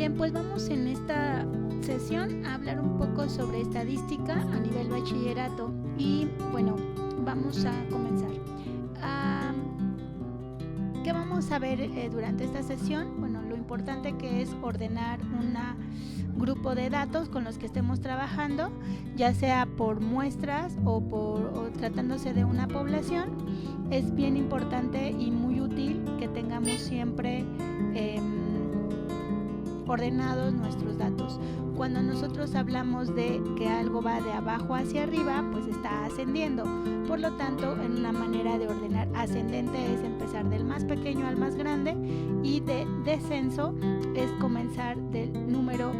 Bien, pues vamos en esta sesión a hablar un poco sobre estadística a nivel bachillerato y bueno, vamos a comenzar. ¿Qué vamos a ver durante esta sesión? Bueno, lo importante que es ordenar un grupo de datos con los que estemos trabajando, ya sea por muestras o tratándose de una población. Es bien importante y muy útil que tengamos siempre ordenados nuestros datos. Cuando nosotros hablamos de que algo va de abajo hacia arriba, pues está ascendiendo. Por lo tanto, en una manera de ordenar ascendente es empezar del más pequeño al más grande, y de descenso es comenzar del número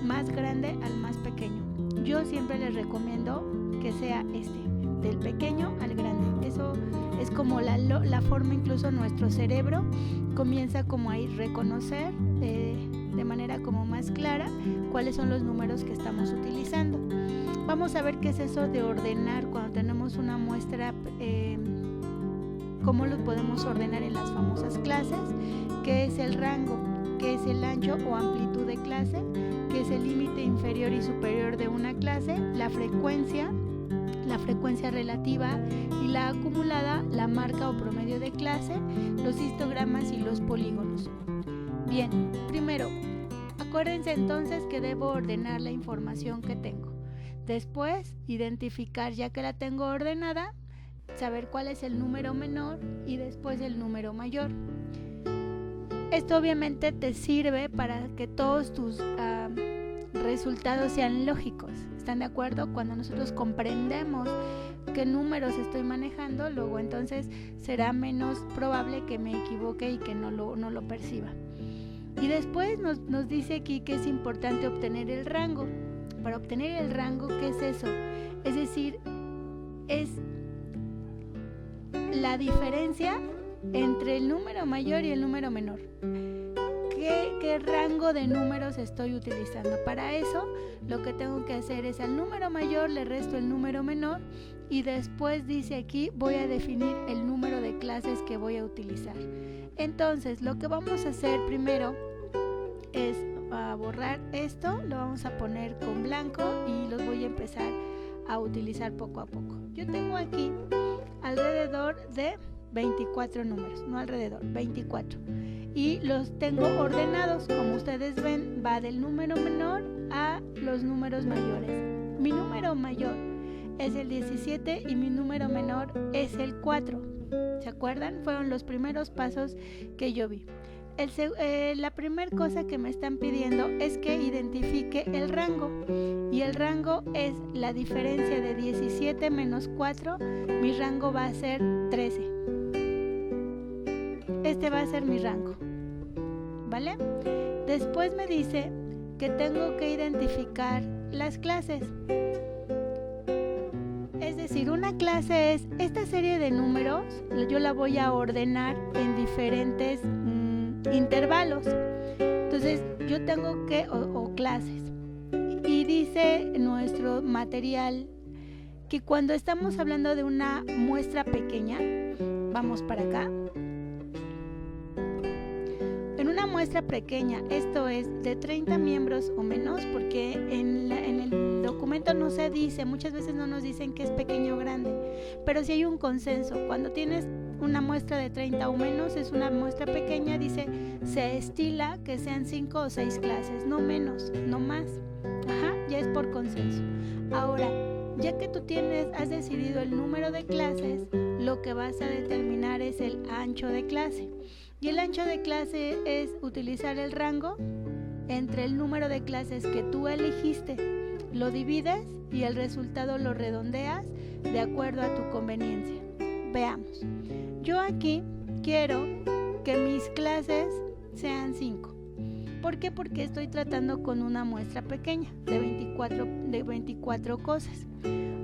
más grande al más pequeño. Yo siempre les recomiendo que sea del pequeño al grande. Eso es como la forma, incluso nuestro cerebro comienza como a reconocer de manera como más clara cuáles son los números que estamos utilizando. Vamos a ver qué es eso de ordenar cuando tenemos una muestra, cómo lo podemos ordenar en las famosas clases, qué es el rango, qué es el ancho o amplitud de clase, qué es el límite inferior y superior de una clase, la frecuencia relativa y la acumulada, la marca o promedio de clase, los histogramas y los polígonos. Bien, primero, acuérdense entonces que debo ordenar la información que tengo. Después, identificar, ya que la tengo ordenada, saber cuál es el número menor y después el número mayor. Esto obviamente te sirve para que todos tus resultados sean lógicos. ¿Están de acuerdo? Cuando nosotros comprendemos qué números estoy manejando, luego entonces será menos probable que me equivoque y que no lo perciba. Y después nos dice aquí que es importante obtener el rango. Para obtener el rango, ¿qué es eso? Es decir, es la diferencia entre el número mayor y el número menor. ¿Qué rango de números estoy utilizando? Para eso, lo que tengo que hacer es al número mayor le resto el número menor, y después dice aquí voy a definir el número de clases que voy a utilizar. Entonces, lo que vamos a hacer primero es borrar esto, lo vamos a poner con blanco y los voy a empezar a utilizar poco a poco. Yo tengo aquí alrededor de 24 números, no alrededor, 24. Y los tengo ordenados, como ustedes ven, va del número menor a los números mayores. Mi número mayor es el 17 y mi número menor es el 4. ¿Se acuerdan? Fueron los primeros pasos que yo vi. La primera cosa que me están pidiendo es que identifique el rango, y el rango es la diferencia de 17 menos 4. Mi rango va a ser 13. Este va a ser mi rango, ¿vale? Después me dice que tengo que identificar las clases. Es decir, una clase es esta serie de números, yo la voy a ordenar en diferentes intervalos. Entonces yo tengo que, o clases, y dice nuestro material que cuando estamos hablando de una muestra pequeña, vamos para acá, en una muestra pequeña, esto es de 30 miembros o menos, porque en el documento no se dice, muchas veces no nos dicen que es pequeño o grande, pero si hay un consenso. Cuando tienes una muestra de 30 o menos, es una muestra pequeña, dice, se estila que sean 5 o 6 clases, no menos, no más. Ya es por consenso. Ahora, ya que tú has decidido el número de clases, lo que vas a determinar es el ancho de clase. Y el ancho de clase es utilizar el rango entre el número de clases que tú elegiste, lo divides y el resultado lo redondeas de acuerdo a tu conveniencia. Veamos. Yo aquí quiero que mis clases sean 5. ¿Por qué? Porque estoy tratando con una muestra pequeña de 24 cosas.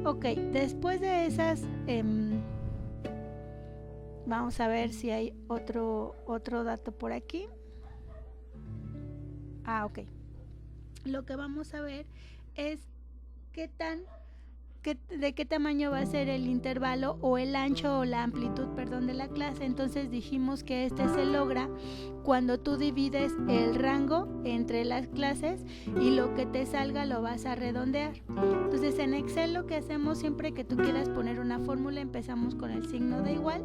Ok, después de esas, vamos a ver si hay otro dato por aquí. Ok. Lo que vamos a ver es qué de qué tamaño va a ser el intervalo o el ancho o la amplitud, de la clase. Entonces dijimos que se logra cuando tú divides el rango entre las clases y lo que te salga lo vas a redondear. Entonces en Excel lo que hacemos siempre que tú quieras poner una fórmula, empezamos con el signo de igual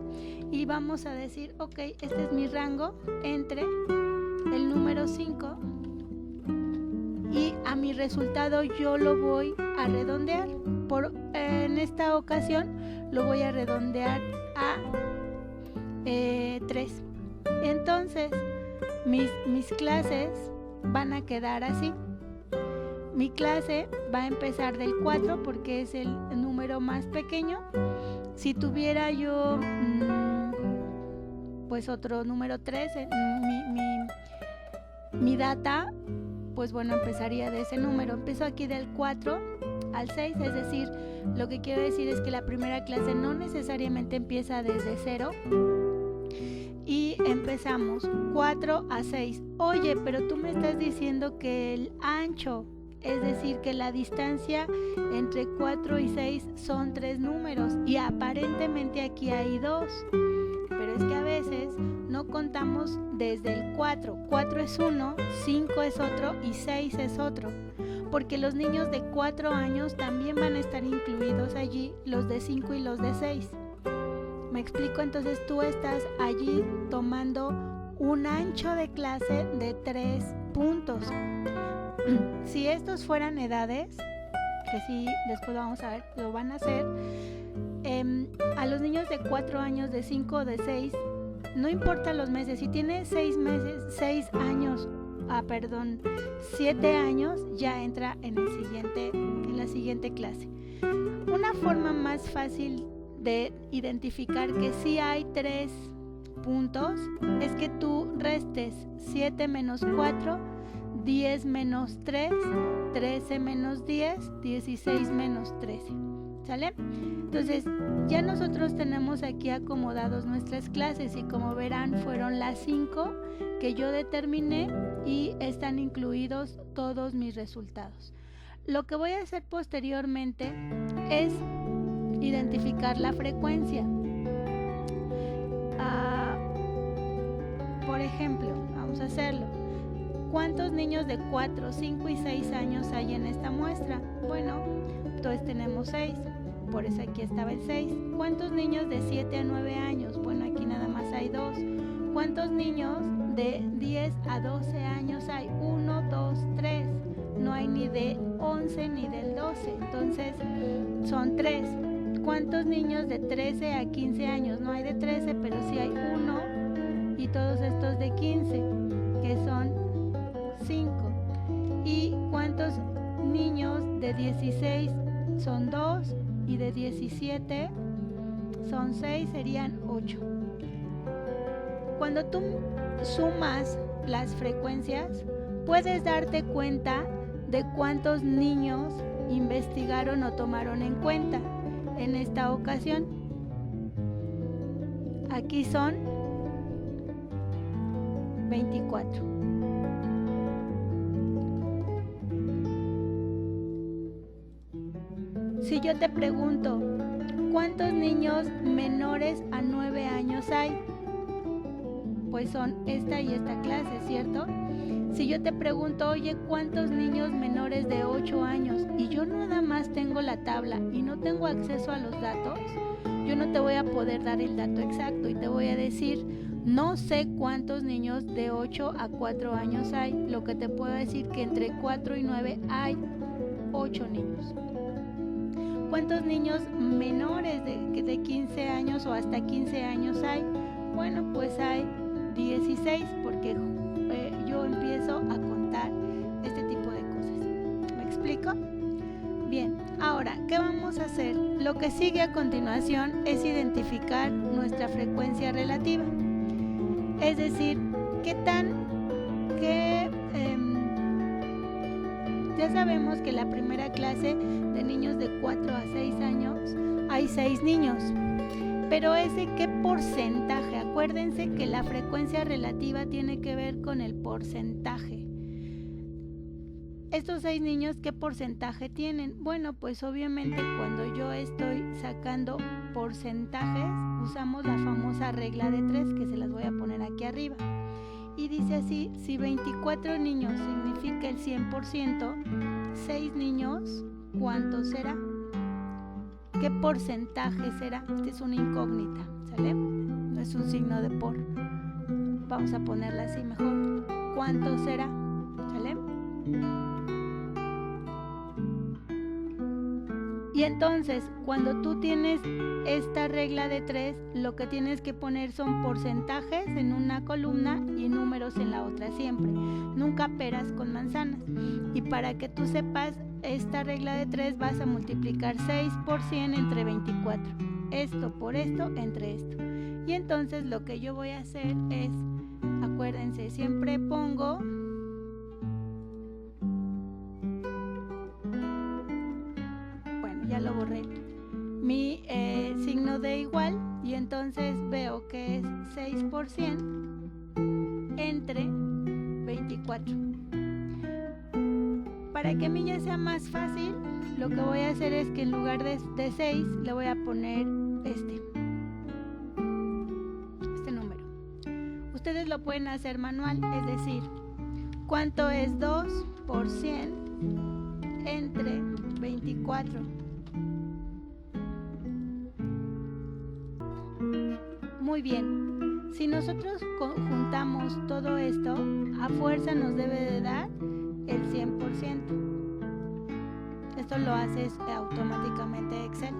y vamos a decir, ok, este es mi rango entre el número 5 y a mi resultado yo lo voy a redondear. En esta ocasión lo voy a redondear a 3. Entonces mis clases van a quedar así. Mi clase va a empezar del 4 porque es el número más pequeño. Si tuviera yo pues otro número 3, mi data, pues bueno, empezaría de ese número. Empiezo aquí del 4 al 6, es decir, lo que quiero decir es que la primera clase no necesariamente empieza desde 0 y empezamos 4 a 6. Oye, pero tú me estás diciendo que el ancho, es decir, que la distancia entre 4 y 6 son 3 números y aparentemente aquí hay 2. Pero es que a veces no contamos desde el 4. 4 es uno, 5 es otro y 6 es otro. Porque los niños de 4 años también van a estar incluidos allí, los de 5 y los de 6. ¿Me explico? Entonces tú estás allí tomando un ancho de clase de 3 puntos. Si estos fueran edades, que sí, después vamos a ver, lo van a hacer, a los niños de 4 años, de 5 o de 6, no importa los meses, si tiene 6 meses, 7 años, ya entra en la siguiente clase. Una forma más fácil de identificar que sí hay 3 puntos es que tú restes 7 menos 4, 10 menos 3, 13 menos 10, 16 menos 13. ¿Sale? Entonces ya nosotros tenemos aquí acomodados nuestras clases y como verán fueron las 5 que yo determiné y están incluidos todos mis resultados. Lo que voy a hacer posteriormente es identificar la frecuencia. Por ejemplo, vamos a hacerlo. ¿Cuántos niños de 4, 5 y 6 años hay en esta muestra? Bueno, entonces tenemos 6, por eso aquí estaba el 6. ¿Cuántos niños de 7 a 9 años? Bueno, aquí nada más hay 2. ¿Cuántos niños de 10 a 12 años hay? 1, 2, 3. No hay ni de 11 ni del 12, entonces son 3. ¿Cuántos niños de 13 a 15 años? No hay de 13, pero sí hay 1 y todos estos de 15, que son 5. ¿Y cuántos niños de 16 son 2 y de 17 son 6? Serían 8. Cuando tú sumas las frecuencias, puedes darte cuenta de cuántos niños investigaron o tomaron en cuenta en esta ocasión. Aquí son 24. Si yo te pregunto, ¿cuántos niños menores a 9 años hay? Pues son esta y esta clase, ¿cierto? Si yo te pregunto, oye, ¿cuántos niños menores de 8 años? Y yo nada más tengo la tabla y no tengo acceso a los datos, yo no te voy a poder dar el dato exacto y te voy a decir, no sé cuántos niños de 8 a 4 años hay. Lo que te puedo decir que entre 4 y 9 hay 8 niños. ¿Cuántos niños menores de 15 años o hasta 15 años hay? Bueno, pues hay 16 porque yo empiezo a contar este tipo de cosas. ¿Me explico? Bien, ahora, ¿qué vamos a hacer? Lo que sigue a continuación es identificar nuestra frecuencia relativa. Es decir, ya sabemos que la primera clase de niños de 4 a 6 años hay 6 niños. Pero ¿qué porcentaje? Acuérdense que la frecuencia relativa tiene que ver con el porcentaje. estos 6 niños, ¿qué porcentaje tienen? Bueno, pues obviamente cuando yo estoy sacando porcentajes, usamos la famosa regla de 3, que se las voy a poner aquí arriba. Y dice así: si 24 niños significa el 100%, 6 niños, ¿cuánto será? ¿Qué porcentaje será? Esta es una incógnita, ¿sale? No es un signo de por. Vamos a ponerla así mejor. ¿Cuánto será? ¿Sale? Y entonces, cuando tú tienes esta regla de 3, lo que tienes que poner son porcentajes en una columna y números en la otra siempre. Nunca peras con manzanas. Y para que tú sepas esta regla de 3, vas a multiplicar 6 por 100 entre 24. Esto por esto entre esto. Y entonces lo que yo voy a hacer es, acuérdense, siempre pongo ya lo borré, mi signo de igual, y entonces veo que es 6 por 100 entre 24. Para que a mí ya sea más fácil, lo que voy a hacer es que en lugar de 6 le voy a poner este número. Ustedes lo pueden hacer manual, es decir, ¿cuánto es 2 por 100 entre 24? Muy bien, si nosotros juntamos todo esto, a fuerza nos debe de dar el 100%. Esto lo haces automáticamente Excel.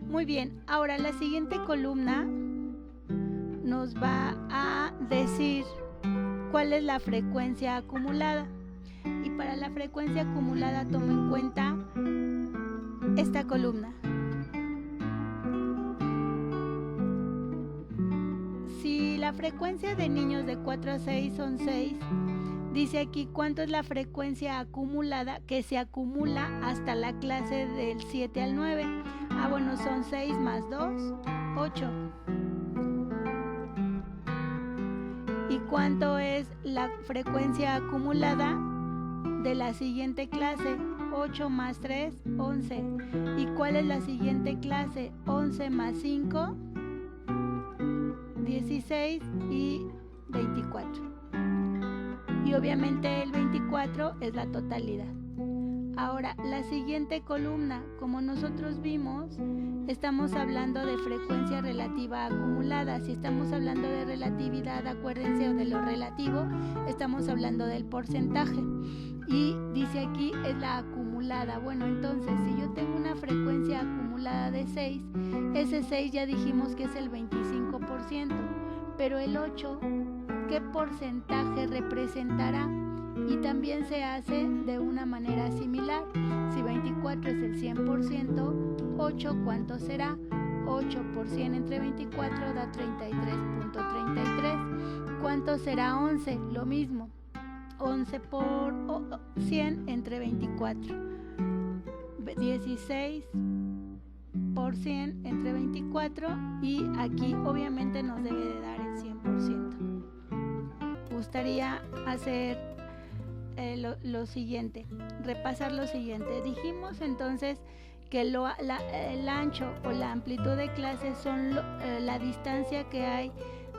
Muy bien, ahora la siguiente columna nos va a decir cuál es la frecuencia acumulada. Y para la frecuencia acumulada tomo en cuenta esta columna. Si la frecuencia de niños de 4 a 6 son 6, dice aquí cuánto es la frecuencia acumulada que se acumula hasta la clase del 7 al 9. Bueno, son 6 más 2, 8. ¿Y cuánto es la frecuencia acumulada de la siguiente clase? 8 más 3, 11. ¿Y cuál es la siguiente clase? 11 más 5, 16 y 24. Y obviamente el 24 es la totalidad. Ahora, la siguiente columna, como nosotros vimos, estamos hablando de frecuencia relativa acumulada. Si estamos hablando de relatividad, acuérdense, o de lo relativo, estamos hablando del porcentaje. Y dice aquí es la acumulada. Bueno, entonces, si yo tengo una frecuencia acumulada de 6, ese 6 ya dijimos que es el 25%. Pero el 8, ¿qué porcentaje representará? Y también se hace de una manera similar. Si 24 es el 100%, 8, ¿cuánto será? 8 por 100 entre 24 da 33.33. ¿Cuánto será 11? Lo mismo. 11 por 100 entre 24. 16 por 100 entre 24, y aquí obviamente nos debe de dar el 100%. Me gustaría hacer lo siguiente, repasar lo siguiente. Dijimos entonces que el ancho o la amplitud de clase son la distancia que hay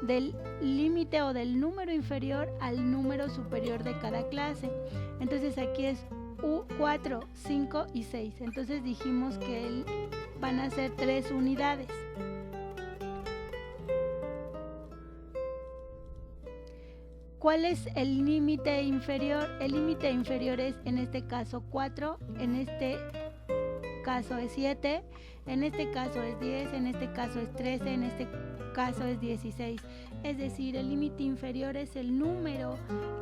del límite o del número inferior al número superior de cada clase. Entonces aquí es 4, 5 y 6. Entonces dijimos que van a ser 3 unidades. ¿Cuál es el límite inferior? El límite inferior es en este caso 4, en este caso es 7, en este caso es 10, en este caso es 13, en este caso es 16. Es decir, el límite inferior es el número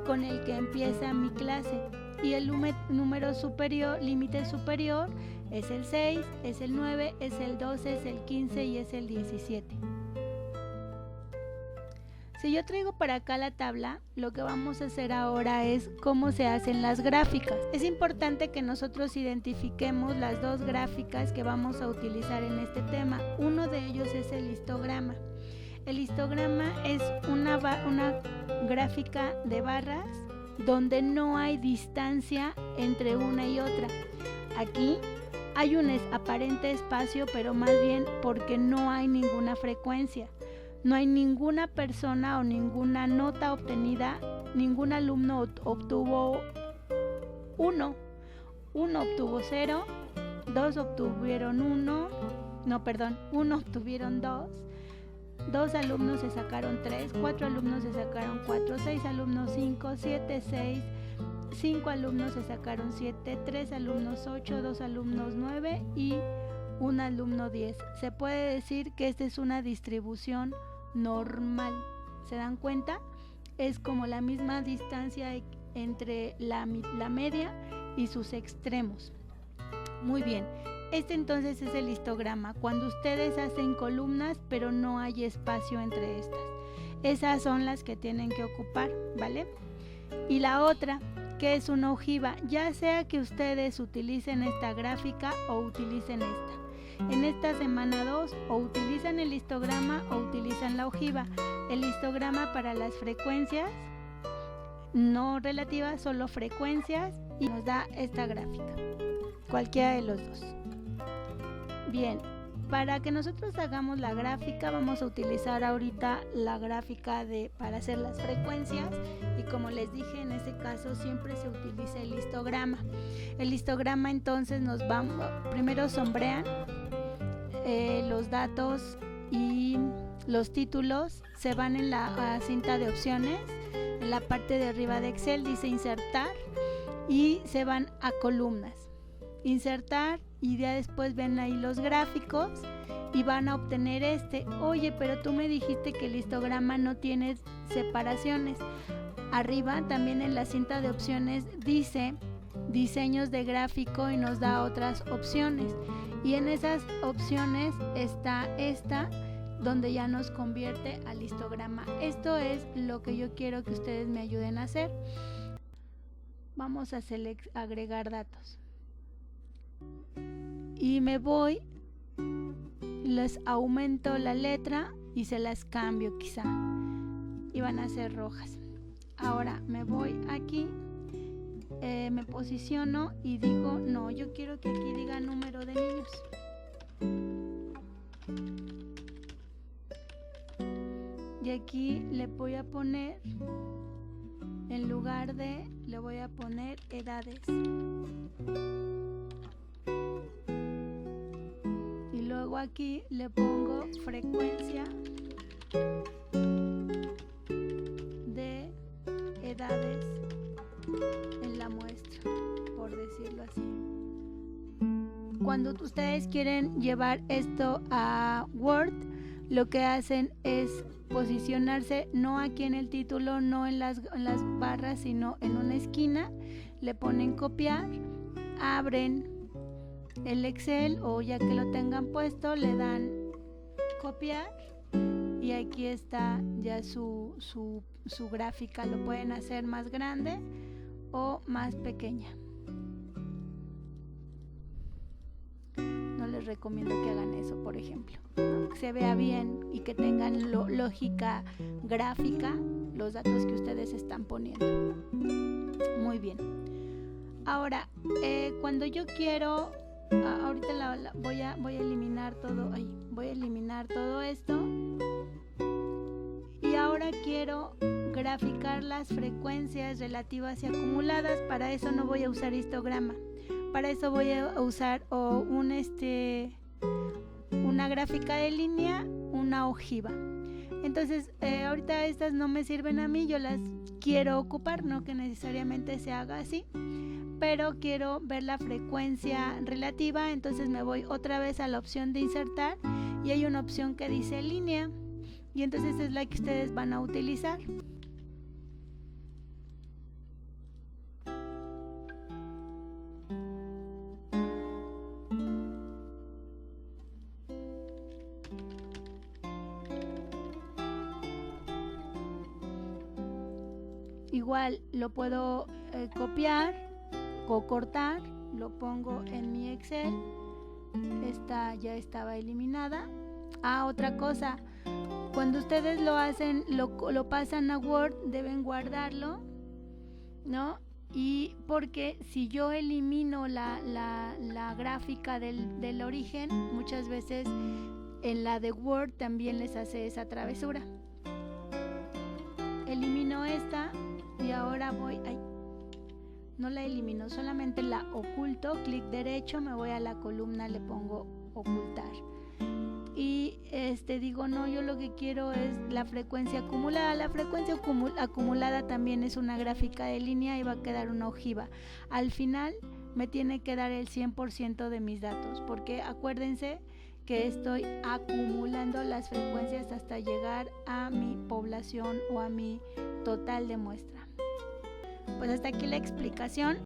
con el que empieza mi clase, y el número superior, límite superior, es el 6, es el 9, es el 12, es el 15 y es el 17. Si yo traigo para acá la tabla, lo que vamos a hacer ahora es cómo se hacen las gráficas. Es importante que nosotros identifiquemos las dos gráficas que vamos a utilizar en este tema. Uno de ellos es el histograma. El histograma es una gráfica de barras donde no hay distancia entre una y otra. Aquí hay un aparente espacio, pero más bien porque no hay ninguna frecuencia. No hay ninguna persona o ninguna nota obtenida. Ningún alumno obtuvo 1. Uno obtuvo 0. 2 obtuvieron 1. No, perdón. 1 obtuvieron 2. 2 alumnos se sacaron 3. 4 alumnos se sacaron 4. 6 alumnos 5. 7, 6. 5 alumnos se sacaron 7, 3 alumnos 8, 2 alumnos 9 y un alumno 10. Se puede decir que esta es una distribución normal. ¿Se dan cuenta? Es como la misma distancia entre la media y sus extremos. Muy bien. Este entonces es el histograma, cuando ustedes hacen columnas pero no hay espacio entre estas. Esas son las que tienen que ocupar, ¿vale? Y la otra, que es una ojiva, ya sea que ustedes utilicen esta gráfica o utilicen esta. En esta semana 2 o utilizan el histograma o utilizan la ojiva. El histograma para las frecuencias no relativas, solo frecuencias, y nos da esta gráfica, cualquiera de los dos. Bien, para que nosotros hagamos la gráfica vamos a utilizar ahorita la gráfica para hacer las frecuencias, y como les dije, en este caso siempre se utiliza el histograma. El histograma entonces primero sombrean los datos y los títulos, se van en la cinta de opciones, en la parte de arriba de Excel dice insertar y se van a columnas. Insertar y ya después ven ahí los gráficos y van a obtener Oye, pero tú me dijiste que el histograma no tiene separaciones. Arriba también en la cinta de opciones dice diseños de gráfico y nos da otras opciones. Y en esas opciones está esta, donde ya nos convierte al histograma. Esto es lo que yo quiero que ustedes me ayuden a hacer. Vamos a agregar datos. Y me voy, les aumento la letra y se las cambio quizá. Y van a ser rojas. Ahora me voy aquí, me posiciono y digo, no, yo quiero que aquí diga número de niños. Y aquí le voy a poner, en lugar de, le voy a poner edades. Y luego aquí le pongo frecuencia de edades en la muestra, por decirlo así. Cuando ustedes quieren llevar esto a Word, lo que hacen es posicionarse no aquí en el título, no en las barras, sino en una esquina. Le ponen copiar, abren el Excel o ya que lo tengan puesto, le dan copiar y aquí está ya su gráfica. Lo pueden hacer más grande o más pequeña. No les recomiendo que hagan eso, por ejemplo, ¿no? Que se vea bien y que tengan lógica gráfica los datos que ustedes están poniendo. Muy bien. Ahora, cuando yo quiero, ahorita voy a eliminar todo, voy a eliminar todo esto. Y ahora quiero graficar las frecuencias relativas y acumuladas. Para eso no voy a usar histograma. Para eso voy a usar una gráfica de línea, una ojiva. Entonces, ahorita estas no me sirven a mí, yo las quiero ocupar, no que necesariamente se haga así, pero quiero ver la frecuencia relativa. Entonces me voy otra vez a la opción de insertar y hay una opción que dice línea, y entonces es la que ustedes van a utilizar. Igual lo puedo copiar o cortar, lo pongo en mi Excel. Esta ya estaba eliminada. Otra cosa, cuando ustedes lo hacen, lo pasan a Word, deben guardarlo ¿no? Y porque si yo elimino la gráfica del origen, muchas veces en la de Word también les hace esa travesura. Elimino esta y ahora voy... no la elimino, solamente la oculto, clic derecho, me voy a la columna, le pongo ocultar. Y digo, no, yo lo que quiero es la frecuencia acumulada. La frecuencia acumulada también es una gráfica de línea y va a quedar una ojiva. Al final me tiene que dar el 100% de mis datos, porque acuérdense que estoy acumulando las frecuencias hasta llegar a mi población o a mi total de muestra. Pues hasta aquí la explicación.